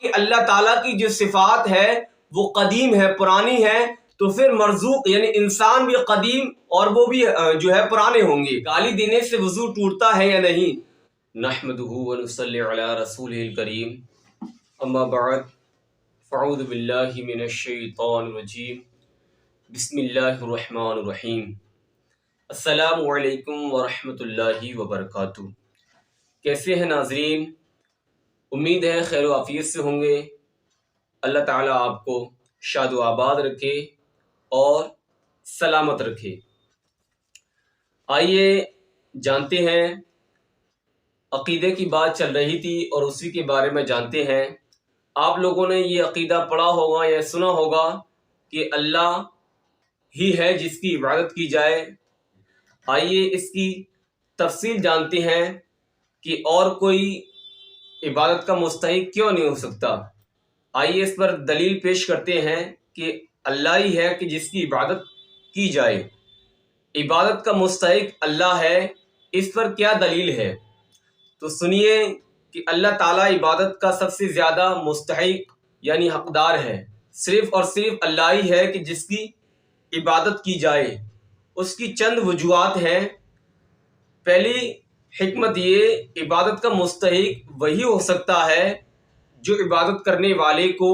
کہ اللہ تعالیٰ کی جو صفات ہے وہ قدیم ہے، پرانی ہے، تو پھر مرزوق یعنی انسان بھی قدیم اور وہ بھی جو ہے پرانے ہوں گے۔ گالی دینے سے وضو ٹوٹتا ہے یا نہیں؟ نحمدہ ونصلی علی رسولہ الکریم، اما بعد فاعوذ باللہ من الشیطان الرجیم، بسم اللہ الرحمن الرحیم۔ السلام علیکم ورحمۃ اللہ وبرکاتہ۔ کیسے ہیں ناظرین؟ امید ہے خیر و عافیت سے ہوں گے۔ اللہ تعالیٰ آپ کو شاد و آباد رکھے اور سلامت رکھے۔ آئیے جانتے ہیں، عقیدے کی بات چل رہی تھی اور اسی کے بارے میں جانتے ہیں۔ آپ لوگوں نے یہ عقیدہ پڑھا ہوگا یا سنا ہوگا کہ اللہ ہی ہے جس کی عبادت کی جائے۔ آئیے اس کی تفصیل جانتے ہیں کہ اور کوئی عبادت کا مستحق کیوں نہیں ہو سکتا۔ آئیے اس پر دلیل پیش کرتے ہیں کہ اللہ ہی ہے کہ جس کی عبادت کی جائے، عبادت کا مستحق اللہ ہے، اس پر کیا دلیل ہے؟ تو سنیے کہ اللہ تعالیٰ عبادت کا سب سے زیادہ مستحق یعنی حقدار ہے۔ صرف اور صرف اللہ ہی ہے کہ جس کی عبادت کی جائے۔ اس کی چند وجوہات ہیں۔ پہلی حکمت یہ، عبادت کا مستحق وہی ہو سکتا ہے جو عبادت کرنے والے کو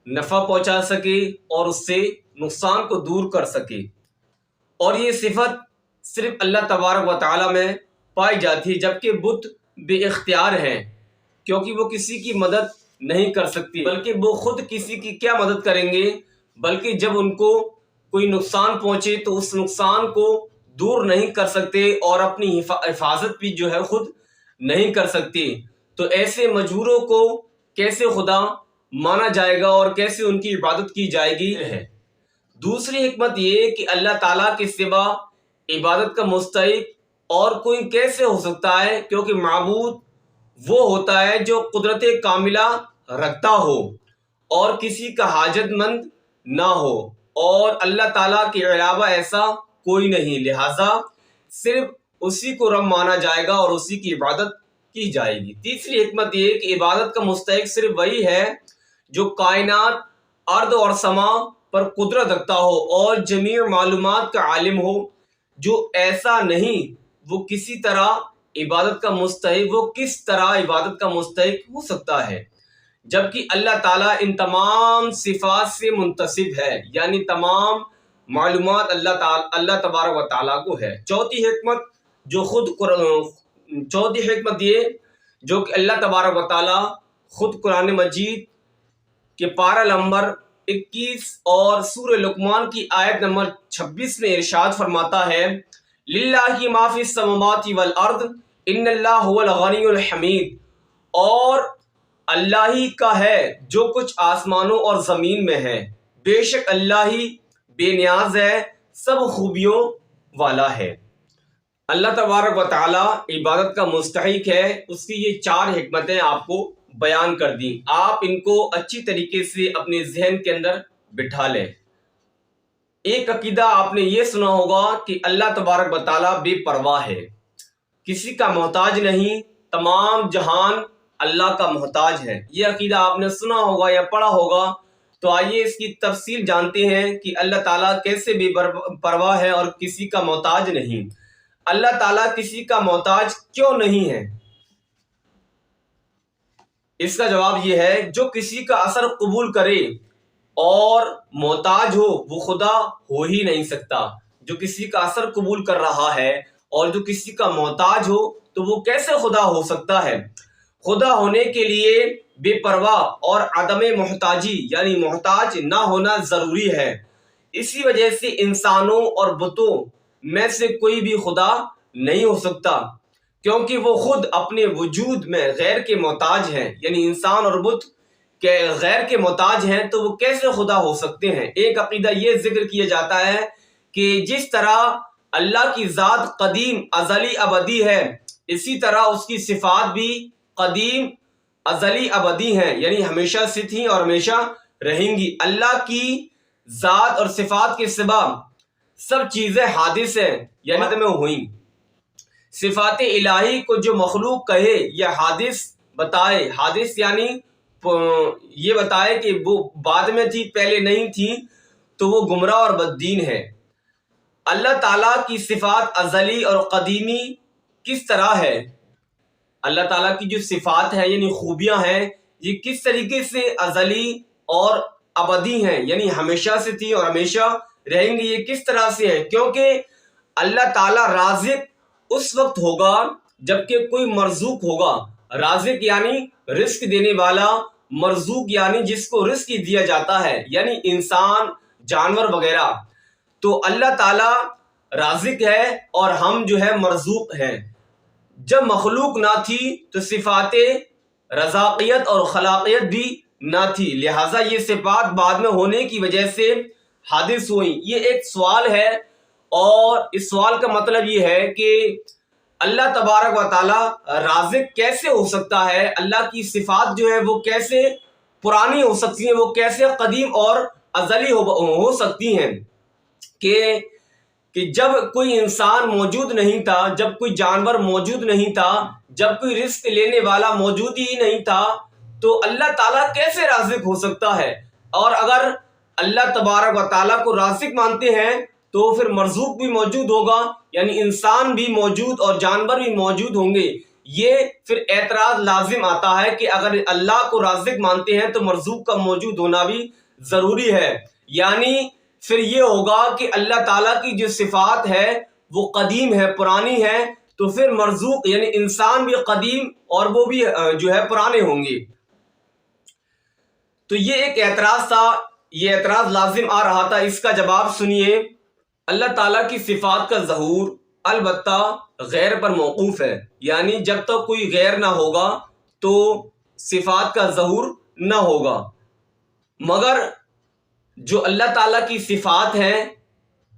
نفع پہنچا سکے اور اس سے نقصان کو دور کر سکے، اور یہ صفت صرف اللہ تبارک و تعالیٰ میں پائی جاتی ہے، جبکہ بت بے اختیار ہیں، کیونکہ وہ کسی کی مدد نہیں کر سکتی، بلکہ وہ خود کسی کی کیا مدد کریں گے، بلکہ جب ان کو کوئی نقصان پہنچے تو اس نقصان کو دور نہیں کر سکتے اور اپنی حفاظت بھی جو ہے خود نہیں کر سکتے۔ تو ایسے مجبوروں کو کیسے خدا مانا جائے گا اور کیسے ان کی عبادت کی جائے گی ہے۔ دوسری حکمت یہ کہ اللہ تعالیٰ کے سوا عبادت کا مستحق اور کوئی کیسے ہو سکتا ہے، کیونکہ معبود وہ ہوتا ہے جو قدرت کاملہ رکھتا ہو اور کسی کا حاجت مند نہ ہو، اور اللہ تعالیٰ کے علاوہ ایسا کوئی نہیں، لہٰذا صرف اسی کو رب مانا جائے گا اور اسی کی عبادت کی جائے گی۔ تیسری حکمت یہ کہ عبادت کا مستحق صرف وہی ہے جو کائنات، ارض اور سما پر قدرت رکھتا ہو اور جمیع معلومات کا عالم ہو۔ جو ایسا نہیں وہ کسی طرح عبادت کا مستحق، وہ کس طرح عبادت کا مستحق ہو سکتا ہے، جبکہ اللہ تعالیٰ ان تمام صفات سے منتصب ہے، یعنی تمام معلومات اللہ تبارک و تعالیٰ کو ہے۔ چوتھی حکمت یہ جو کہ اللہ تبارک و تعالیٰ خود قرآن مجید کے پارہ نمبر 21 اور سورہ لقمان کی آیت نمبر 26 میں ارشاد فرماتا ہے، للہ ما فی السماوات والارض ان اللہ هو الغنی الحمید، اور اللہ ہی کا ہے جو کچھ آسمانوں اور زمین میں ہے، بے شک اللہ ہی بے نیاز ہے، سب خوبیوں والا ہے۔ اللہ تبارک و تعالیٰ عبادت کا مستحق ہے۔ اس کی یہ 4 حکمتیں آپ کو بیان کر دیں، آپ ان کو اچھی طریقے سے اپنے ذہن کے اندر بٹھا لیں۔ ایک عقیدہ آپ نے یہ سنا ہوگا کہ اللہ تبارک و تعالیٰ بے پرواہ ہے، کسی کا محتاج نہیں، تمام جہان اللہ کا محتاج ہے۔ یہ عقیدہ آپ نے سنا ہوگا یا پڑھا ہوگا۔ تو آئیے اس کی تفصیل جانتے ہیں کہ اللہ تعالیٰ کیسے بے پرواہ ہے اور کسی کا محتاج نہیں۔ اللہ تعالیٰ کسی کا محتاج کیوں نہیں ہے؟ اس کا جواب یہ ہے، جو کسی کا اثر قبول کرے اور محتاج ہو وہ خدا ہو ہی نہیں سکتا۔ جو کسی کا اثر قبول کر رہا ہے اور جو کسی کا محتاج ہو تو وہ کیسے خدا ہو سکتا ہے؟ خدا ہونے کے لیے بے پرواہ اور عدم محتاجی یعنی محتاج نہ ہونا ضروری ہے۔ اسی وجہ سے انسانوں اور بتوں میں سے کوئی بھی خدا نہیں ہو سکتا، کیونکہ وہ خود اپنے وجود میں غیر کے محتاج ہیں، یعنی انسان اور بت کے غیر کے محتاج ہیں، تو وہ کیسے خدا ہو سکتے ہیں؟ ایک عقیدہ یہ ذکر کیا جاتا ہے کہ جس طرح اللہ کی ذات قدیم، ازلی، ابدی ہے، اسی طرح اس کی صفات بھی قدیم، ازلی، ابدی ہیں، یعنی ہمیشہ سے تھیں اور ہمیشہ رہیں گی۔ اللہ کی ذات اور صفات کے سوا سب چیزیں حادث ہیں، یعنی میں ہوئیں۔ صفات الہی کو جو مخلوق کہے یا حادث بتائے، حادث یعنی یہ بتائے کہ وہ بعد میں تھی پہلے نہیں تھی تو وہ گمراہ اور بددین ہے۔ اللہ تعالیٰ کی صفات ازلی اور قدیمی کس طرح ہے؟ اللہ تعالیٰ کی جو صفات ہیں یعنی خوبیاں ہیں یہ کس طریقے سے ازلی اور ابدی ہیں، یعنی ہمیشہ سے تھی اور ہمیشہ رہیں گی، یہ کس طرح سے ہے؟ کیونکہ اللہ تعالیٰ رازق اس وقت ہوگا جبکہ کوئی مرزوق ہوگا۔ رازق یعنی رزق دینے والا، مرزوق یعنی جس کو رزق دیا جاتا ہے، یعنی انسان، جانور وغیرہ۔ تو اللہ تعالیٰ رازق ہے اور ہم جو ہے مرزوق ہیں۔ جب مخلوق نہ تھی تو صفات رزاقیت اور خلاقیت بھی نہ تھی، لہٰذا یہ صفات بعد میں ہونے کی وجہ سے حادث ہوئیں۔ یہ ایک سوال ہے اور اس سوال کا مطلب یہ ہے کہ اللہ تبارک و تعالیٰ رازق کیسے ہو سکتا ہے؟ اللہ کی صفات جو ہے وہ کیسے پرانی ہو سکتی ہیں، وہ کیسے قدیم اور ازلی ہو سکتی ہیں کہ جب کوئی انسان موجود نہیں تھا، جب کوئی جانور موجود نہیں تھا، جب کوئی رزق لینے والا موجود ہی نہیں تھا تو اللہ تعالیٰ کیسے رازق ہو سکتا ہے؟ اور اگر اللہ تبارک و تعالیٰ کو رازق مانتے ہیں تو پھر مرزوق بھی موجود ہوگا، یعنی انسان بھی موجود اور جانور بھی موجود ہوں گے۔ یہ پھر اعتراض لازم آتا ہے کہ اگر اللہ کو رازق مانتے ہیں تو مرزوق کا موجود ہونا بھی ضروری ہے، یعنی پھر یہ ہوگا کہ اللہ تعالیٰ کی جو صفات ہے وہ قدیم ہے، پرانی ہے، تو پھر مرزوق یعنی انسان بھی قدیم اور وہ بھی جو ہے پرانے ہوں گے۔ تو یہ ایک اعتراض تھا، یہ اعتراض لازم آ رہا تھا، اس کا جواب سنیے۔ اللہ تعالیٰ کی صفات کا ظہور البتہ غیر پر موقوف ہے، یعنی جب تک کوئی غیر نہ ہوگا تو صفات کا ظہور نہ ہوگا، مگر جو اللہ تعالیٰ کی صفات ہیں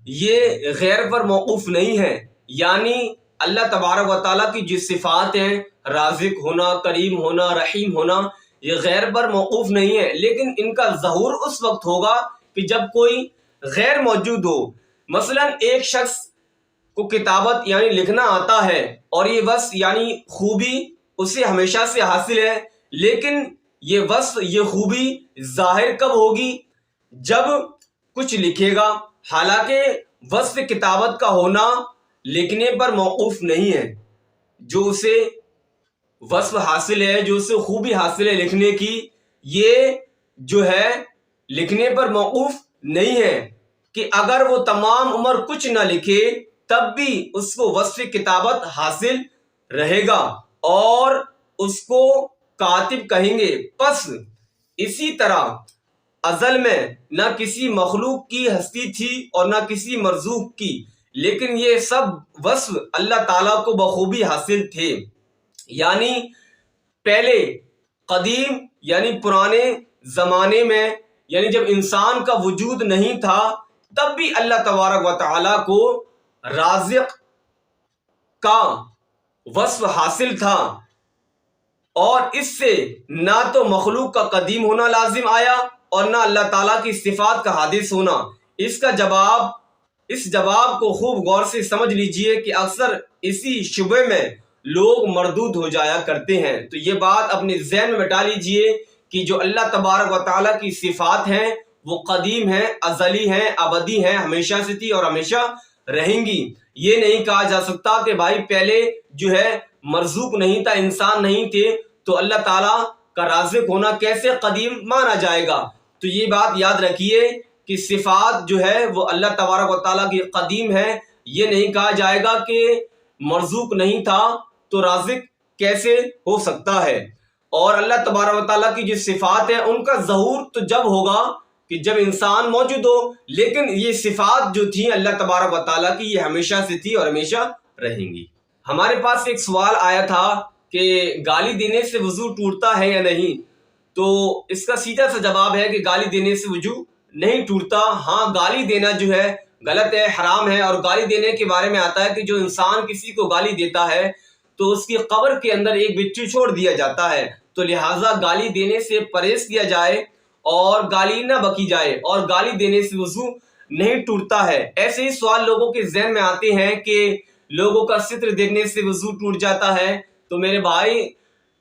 یہ غیر پر موقوف نہیں ہے، یعنی اللہ تبارک و تعالیٰ کی جو صفات ہیں، رازق ہونا، کریم ہونا، رحیم ہونا، یہ غیر پر موقوف نہیں ہے، لیکن ان کا ظہور اس وقت ہوگا کہ جب کوئی غیر موجود ہو۔ مثلا ایک شخص کو کتابت یعنی لکھنا آتا ہے اور یہ وصف یعنی خوبی اسے ہمیشہ سے حاصل ہے، لیکن یہ وصف، یہ خوبی ظاہر کب ہوگی؟ جب کچھ لکھے گا، حالانکہ وصف کتابت کا ہونا لکھنے پر موقوف نہیں ہے۔ جو اسے وصف حاصل ہے، جو اسے خوبی حاصل ہے لکھنے کی، یہ جو ہے لکھنے پر موقوف نہیں ہے کہ اگر وہ تمام عمر کچھ نہ لکھے تب بھی اس کو وصف کتابت حاصل رہے گا اور اس کو کاتب کہیں گے۔ پس اسی طرح ازل میں نہ کسی مخلوق کی ہستی تھی اور نہ کسی مرزوق کی، لیکن یہ سب وصف اللہ تعالیٰ کو بخوبی حاصل تھے، یعنی پہلے قدیم یعنی پرانے زمانے میں، یعنی جب انسان کا وجود نہیں تھا تب بھی اللہ تبارک و تعالیٰ کو رازق کا وصف حاصل تھا، اور اس سے نہ تو مخلوق کا قدیم ہونا لازم آیا اور نہ اللہ تعالیٰ کی صفات کا حادث ہونا۔ اس جواب کو خوب غور سے سمجھ لیجئے کہ اکثر اسی شبے میں لوگ مردود ہو جایا کرتے ہیں۔ تو یہ بات اپنے ذہن میں بٹھا لیجئے کہ جو اللہ تبارک و تعالیٰ کی صفات ہیں وہ قدیم ہیں، ازلی ہیں، ابدی ہیں، ہمیشہ سے تھی اور ہمیشہ رہیں گی۔ یہ نہیں کہا جا سکتا کہ بھائی پہلے جو ہے مرزوق نہیں تھا، انسان نہیں تھے، تو اللہ تعالیٰ کا رازق ہونا کیسے قدیم مانا جائے گا۔ تو یہ بات یاد رکھیے کہ صفات جو ہے وہ اللہ تبارک و تعالیٰ کی قدیم ہے، یہ نہیں کہا جائے گا کہ مرزوق نہیں تھا تو رازق کیسے ہو سکتا ہے۔ اور اللہ تبارک و تعالیٰ کی جو صفات ہیں ان کا ظہور تو جب ہوگا کہ جب انسان موجود ہو، لیکن یہ صفات جو تھیں اللہ تبارک و تعالیٰ کی یہ ہمیشہ سے تھی اور ہمیشہ رہیں گی۔ ہمارے پاس ایک سوال آیا تھا کہ گالی دینے سے وضو ٹوٹتا ہے یا نہیں، تو اس کا سیدھا سا جواب ہے کہ گالی دینے سے وضو نہیں ٹوٹتا۔ ہاں، گالی دینا جو ہے غلط ہے، حرام ہے، اور گالی دینے کے بارے میں آتا ہے کہ جو انسان کسی کو گالی دیتا ہے تو اس کی قبر کے اندر ایک بچو چھوڑ دیا جاتا ہے، تو لہٰذا گالی دینے سے پرہیز کیا جائے اور گالی نہ بکی جائے، اور گالی دینے سے وضو نہیں ٹوٹتا ہے۔ ایسے ہی سوال لوگوں کے ذہن میں آتے ہیں کہ لوگوں کا ستر دیکھنے سے وضو ٹوٹ جاتا ہے، تو میرے بھائی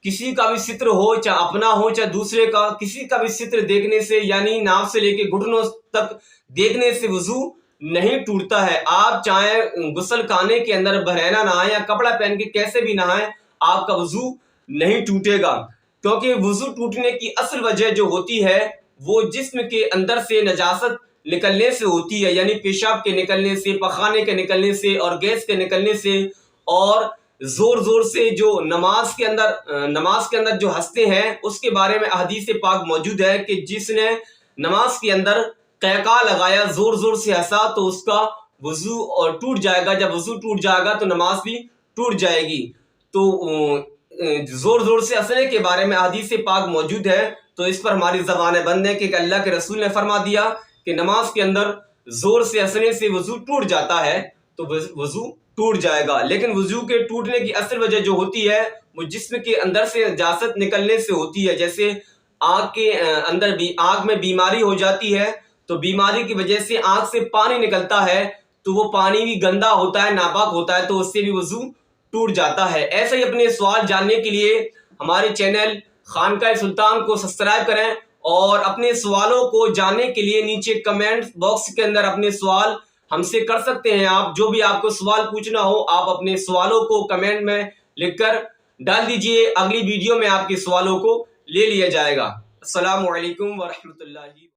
کسی کا بھی ستر ہو، چاہے اپنا ہو چاہے دوسرے کا، کسی کا بھی ستر دیکھنے سے یعنی ناف سے لے کے گھٹنوں تک دیکھنے سے وضو نہیں ٹوٹتا ہے۔ آپ چاہے غسل خانے کے اندر بہرحانہ نہائیں یا کپڑا پہن کے کیسے بھی نہائیں، آپ کا وضو نہیں ٹوٹے گا، کیونکہ وضو ٹوٹنے کی اصل وجہ جو ہوتی ہے وہ جسم کے اندر سے نجاست نکلنے سے ہوتی ہے، یعنی پیشاب کے نکلنے سے، پخانے کے نکلنے سے اور گیس کے نکلنے سے، اور زور زور سے جو نماز کے اندر جو ہنستے ہیں، اس کے بارے میں احادیث پاک موجود ہے کہ جس نے نماز کے اندر قہقہ لگایا، زور زور سے ہنسا، تو اس کا وضو اور ٹوٹ جائے گا۔ جب وضو ٹوٹ جائے گا تو نماز بھی ٹوٹ جائے گی۔ تو زور زور سے ہنسنے کے بارے میں احادیث پاک موجود ہے، تو اس پر ہماری زبانیں بند ہیں کہ اللہ کے رسول نے فرما دیا کہ نماز کے اندر زور سے ہنسنے سے وضو ٹوٹ جاتا ہے، تو وضو ٹوٹ جائے گا۔ لیکن وضو کے ٹوٹنے کی اصل وجہ جو ہوتی ہے وہ جسم کے اندر سے نجاست نکلنے سے ہوتی ہے۔ جیسے آنکھ کے اندر بھی آنکھ میں بیماری ہو جاتی ہے، تو بیماری کی وجہ سے آنکھ سے پانی نکلتا ہے، تو وہ پانی بھی گندا ہوتا ہے، ناپاک ہوتا ہے، تو اس سے بھی وضو ٹوٹ جاتا ہے۔ ایسے ہی اپنے سوال جاننے کے لیے ہمارے چینل خانقاہ سلطان کو سبسکرائب کریں، اور اپنے سوالوں کو جاننے کے لیے نیچے کمنٹ باکس کے اندر اپنے سوال ہم سے کر سکتے ہیں۔ آپ جو بھی آپ کو سوال پوچھنا ہو، آپ اپنے سوالوں کو کمنٹ میں لکھ کر ڈال دیجئے، اگلی ویڈیو میں آپ کے سوالوں کو لے لیا جائے گا۔ السلام علیکم ورحمۃ اللہ۔